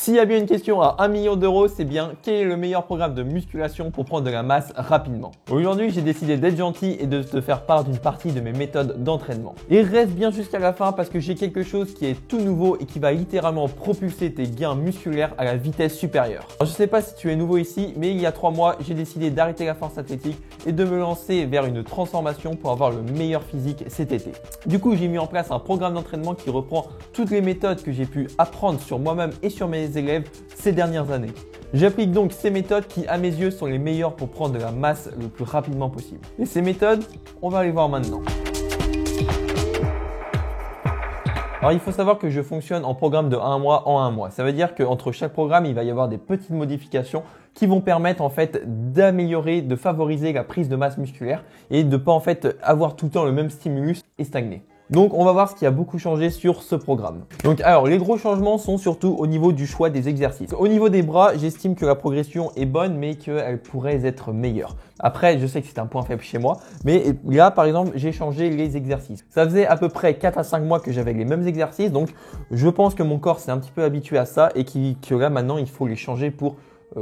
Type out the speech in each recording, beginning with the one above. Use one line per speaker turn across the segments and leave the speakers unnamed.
S'il y a bien une question à 1 million d'euros, c'est bien quel est le meilleur programme de musculation pour prendre de la masse rapidement. Aujourd'hui, j'ai décidé d'être gentil et de te faire part d'une partie de mes méthodes d'entraînement. Et reste bien jusqu'à la fin parce que j'ai quelque chose qui est tout nouveau et qui va littéralement propulser tes gains musculaires à la vitesse supérieure. Alors, je ne sais pas si tu es nouveau ici, mais il y a 3 mois, j'ai décidé d'arrêter la force athlétique et de me lancer vers une transformation pour avoir le meilleur physique cet été. Du coup, j'ai mis en place un programme d'entraînement qui reprend toutes les méthodes que j'ai pu apprendre sur moi-même et sur mes élèves ces dernières années. J'applique donc ces méthodes qui, à mes yeux, sont les meilleures pour prendre de la masse le plus rapidement possible. Et ces méthodes, on va les voir maintenant. Alors, il faut savoir que je fonctionne en programme de 1 mois en 1 mois. Ça veut dire qu'entre chaque programme, il va y avoir des petites modifications qui vont permettre en fait d'améliorer, de favoriser la prise de masse musculaire et de ne pas en fait avoir tout le temps le même stimulus et stagner. Donc, on va voir ce qui a beaucoup changé sur ce programme. Donc, alors, les gros changements sont surtout au niveau du choix des exercices. Au niveau des bras, j'estime que la progression est bonne, mais qu'elle pourrait être meilleure. Après, je sais que c'est un point faible chez moi, mais là, par exemple, j'ai changé les exercices. Ça faisait à peu près 4 à 5 mois que j'avais les mêmes exercices, donc je pense que mon corps s'est un petit peu habitué à ça et que là, maintenant, il faut les changer pour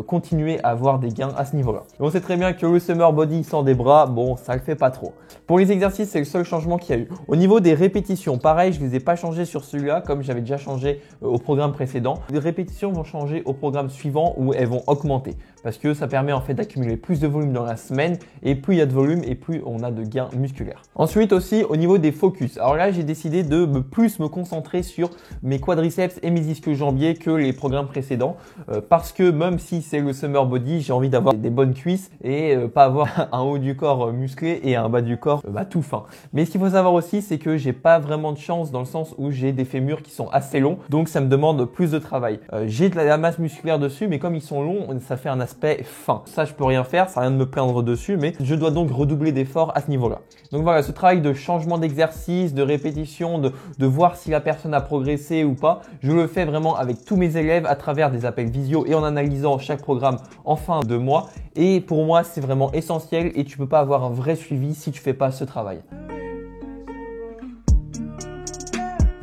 continuer à avoir des gains à ce niveau-là. On sait très bien que le summer body sans des bras, bon, ça le fait pas trop. Pour les exercices, c'est le seul changement qu'il y a eu. Au niveau des répétitions, pareil, je les ai pas changées sur celui-là, comme j'avais déjà changé au programme précédent. Les répétitions vont changer au programme suivant où elles vont augmenter. Parce que ça permet en fait d'accumuler plus de volume dans la semaine et plus il y a de volume et plus on a de gains musculaires. Ensuite aussi au niveau des focus. Alors là j'ai décidé de plus me concentrer sur mes quadriceps et mes ischio-jambiers que les programmes précédents parce que même si c'est le summer body, j'ai envie d'avoir des bonnes cuisses et pas avoir un haut du corps musclé et un bas du corps tout fin. Mais ce qu'il faut savoir aussi c'est que j'ai pas vraiment de chance dans le sens où j'ai des fémurs qui sont assez longs donc ça me demande plus de travail. J'ai de la masse musculaire dessus mais comme ils sont longs ça fait un aspect fin. Ça, je peux rien faire, ça n'a rien de me plaindre dessus, mais je dois donc redoubler d'efforts à ce niveau-là. Donc voilà, ce travail de changement d'exercice, de répétition, de voir si la personne a progressé ou pas, je le fais vraiment avec tous mes élèves à travers des appels visio et en analysant chaque programme en fin de mois. Et pour moi, c'est vraiment essentiel et tu peux pas avoir un vrai suivi si tu fais pas ce travail.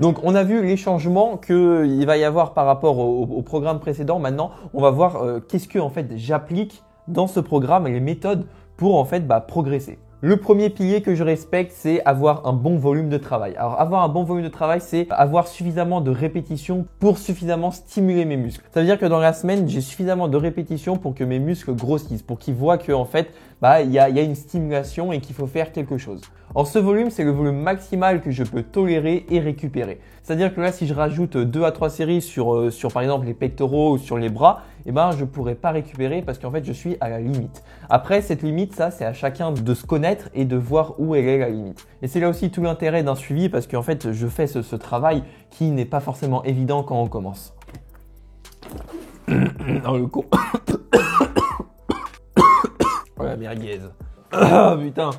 Donc, on a vu les changements qu'il va y avoir par rapport au programme précédent. Maintenant, on va voir qu'est-ce que en fait j'applique dans ce programme et les méthodes pour en fait progresser. Le premier pilier que je respecte, c'est avoir un bon volume de travail. Alors, avoir un bon volume de travail, c'est avoir suffisamment de répétitions pour suffisamment stimuler mes muscles. Ça veut dire que dans la semaine, j'ai suffisamment de répétitions pour que mes muscles grossissent, pour qu'ils voient que en fait, il y a une stimulation et qu'il faut faire quelque chose. Or, ce volume, c'est le volume maximal que je peux tolérer et récupérer. C'est-à-dire que là, si je rajoute 2 à 3 séries sur par exemple les pectoraux ou sur les bras, je pourrais pas récupérer parce qu'en fait, je suis à la limite. Après, cette limite, ça, c'est à chacun de se connaître et de voir où elle est la limite. Et c'est là aussi tout l'intérêt d'un suivi parce qu'en fait, je fais ce travail qui n'est pas forcément évident quand on commence. Dans le con. Oh la merguez. Ah putain.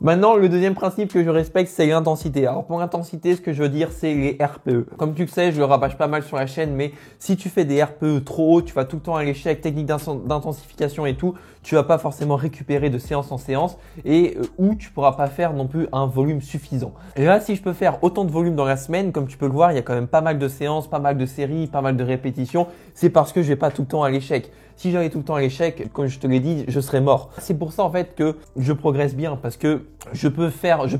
Maintenant, le deuxième principe que je respecte, c'est l'intensité. Alors pour l'intensité, ce que je veux dire, c'est les RPE. Comme tu le sais, je le rabâche pas mal sur la chaîne, mais si tu fais des RPE trop hauts, tu vas tout le temps à l'échec, technique d'intensification et tout, tu vas pas forcément récupérer de séance en séance et ou tu pourras pas faire non plus un volume suffisant. Et là, si je peux faire autant de volume dans la semaine, comme tu peux le voir, il y a quand même pas mal de séances, pas mal de séries, pas mal de répétitions. C'est parce que je vais pas tout le temps à l'échec. Si j'allais tout le temps à l'échec, comme je te l'ai dit, je serais mort. C'est pour ça en fait que je progresse bien parce que je peux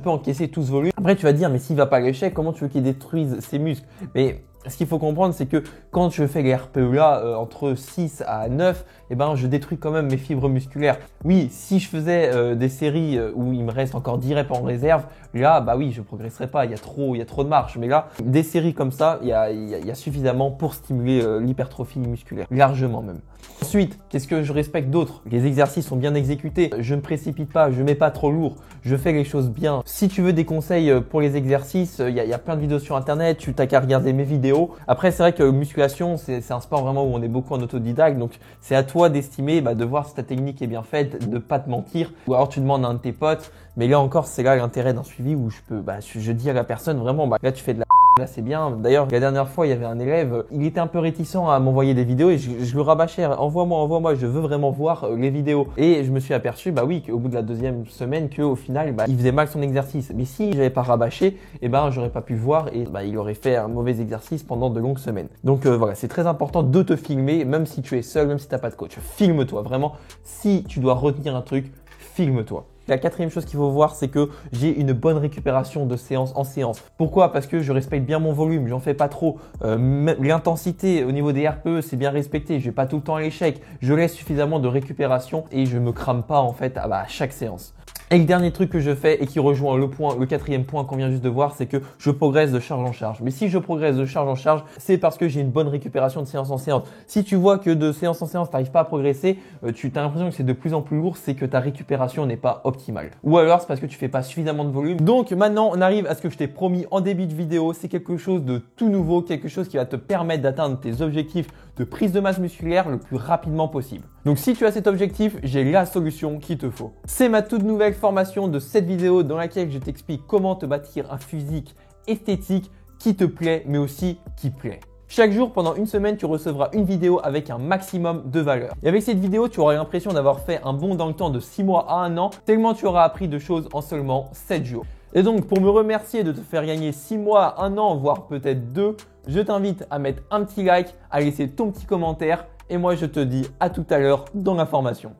encaisser tout ce volume. Après, tu vas te dire, mais s'il va pas à l'échec, comment tu veux qu'il détruise ses muscles? Mais ce qu'il faut comprendre, c'est que quand je fais les RPE là, entre 6 à 9, je détruis quand même mes fibres musculaires. Oui, si je faisais des séries où il me reste encore 10 reps en réserve, là, oui, je progresserais pas. Il y a trop de marge. Mais là, des séries comme ça, il y a suffisamment pour stimuler l'hypertrophie musculaire. Largement même. Ensuite, qu'est-ce que je respecte d'autre? Les exercices sont bien exécutés. Je ne précipite pas, je mets pas trop lourd. Je fais les choses bien. Si tu veux des conseils pour les exercices, il y a plein de vidéos sur internet. Tu t'as qu'à regarder mes vidéos. Après, c'est vrai que musculation, c'est un sport vraiment où on est beaucoup en autodidacte. Donc, c'est à toi d'estimer, de voir si ta technique est bien faite, de pas te mentir. Ou alors, tu demandes à un de tes potes. Mais là encore, c'est là l'intérêt d'un suivi où je dis à la personne vraiment, là, tu fais de la Là, c'est bien. D'ailleurs, la dernière fois, il y avait un élève, il était un peu réticent à m'envoyer des vidéos et je le rabâchais. Envoie-moi, je veux vraiment voir les vidéos. Et je me suis aperçu, bah oui, qu'au bout de la deuxième semaine, qu'au final, il faisait mal son exercice. Mais si j'avais pas rabâché, j'aurais pas pu voir et il aurait fait un mauvais exercice pendant de longues semaines. Donc voilà, c'est très important de te filmer, même si tu es seul, même si t'as pas de coach. Filme-toi, vraiment. Si tu dois retenir un truc, filme-toi. La quatrième chose qu'il faut voir, c'est que j'ai une bonne récupération de séance en séance. Pourquoi? Parce que je respecte bien mon volume, j'en fais pas trop. L'intensité au niveau des RPE, c'est bien respecté. Je vais pas tout le temps à l'échec. Je laisse suffisamment de récupération et je me crame pas en fait à chaque séance. Et le dernier truc que je fais et qui rejoint le quatrième point qu'on vient juste de voir, c'est que je progresse de charge en charge. Mais si je progresse de charge en charge, c'est parce que j'ai une bonne récupération de séance en séance. Si tu vois que de séance en séance, tu n'arrives pas à progresser, tu as l'impression que c'est de plus en plus lourd, c'est que ta récupération n'est pas optimale. Ou alors c'est parce que tu fais pas suffisamment de volume. Donc maintenant, on arrive à ce que je t'ai promis en début de vidéo. C'est quelque chose de tout nouveau, quelque chose qui va te permettre d'atteindre tes objectifs de prise de masse musculaire le plus rapidement possible. Donc si tu as cet objectif, j'ai la solution qu'il te faut. C'est ma toute nouvelle formation de cette vidéo dans laquelle je t'explique comment te bâtir un physique esthétique qui te plaît mais aussi qui plaît. Chaque jour, pendant une semaine, tu recevras une vidéo avec un maximum de valeur. Et avec cette vidéo, tu auras l'impression d'avoir fait un bond dans le temps de 6 mois à 1 an, tellement tu auras appris de choses en seulement 7 jours. Et donc, pour me remercier de te faire gagner 6 mois, 1 an, voire peut-être 2, je t'invite à mettre un petit like, à laisser ton petit commentaire. Et moi, je te dis à tout à l'heure dans la formation.